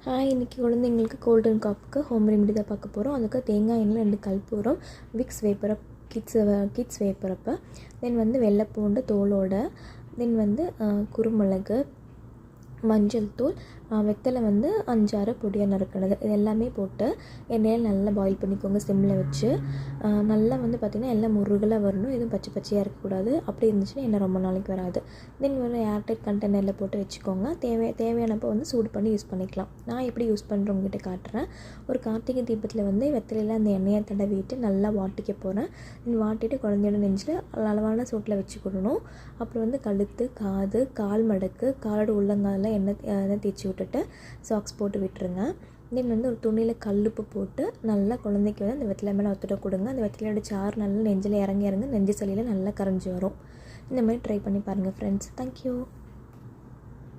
இன்றைக்கி குழந்தைங்களுக்கு golden காப்புக்கு home remedy தான் பார்க்க போகிறோம். அதுக்கு தேங்காய் எண்ணெய் 2 கற்பூரம், விக்ஸ் வேப்பரப் கிட்ஸ் வேப்பரப்பு, தென் வந்து வெள்ளைப்பூண்டு தோலோட, தென் வந்து குருமிளகு, மஞ்சள் தூள், வெத்தலை வந்து 5-6 பொடியாக நறுக்கினது, இது எல்லாமே போட்டு எண்ணெயில் நல்லா பாயில் பண்ணிக்கோங்க. சிம்மில் வச்சு நல்லா வந்து பார்த்திங்கன்னா எல்லாம் முருகலாக வரணும், எதுவும் பச்சை பச்சையாக இருக்கக்கூடாது. அப்படி இருந்துச்சுன்னா எண்ணெய் ரொம்ப நாளைக்கு வராது. தென் ஒரு ஏர்டைட் கண்டெய்னரில் போட்டு வச்சுக்கோங்க. தேவையானப்போ வந்து சூடு பண்ணி யூஸ் பண்ணிக்கலாம். நான் எப்படி யூஸ் பண்ணுறவங்ககிட்ட காட்டுறேன். ஒரு கார்த்திகை தீபத்தில் வந்து வெத்தலையில் அந்த எண்ணெயை தடவிட்டு நல்லா வாட்டிக்க போகிறேன். வாட்டிட்டு குழந்தையோட நெஞ்சில் அளவான சூட்டில் வச்சுக்கிடணும். அப்புறம் வந்து கழுத்து, காது, கால் மடக்கு, காலோட உள்ளங்காலில் எண்ணெய் தேய்ச்சி விட்டுட்டு சாக்ஸ் போட்டு விட்டுருங்க. தென் வந்து ஒரு துணியில் கல்லுப்பு போட்டு நல்லா குழந்தைக்கு வந்து அந்த வெத்தலை மேலே ஒத்துட கொடுங்க. அந்த வெத்தலையோட சாறு நல்லா நெஞ்சில் இறங்கி நெஞ்சு சளியில் நல்லா கரைஞ்சி வரும். இந்த மாதிரி ட்ரை பண்ணி பாருங்கள் ஃப்ரெண்ட்ஸ். தேங்க்யூ.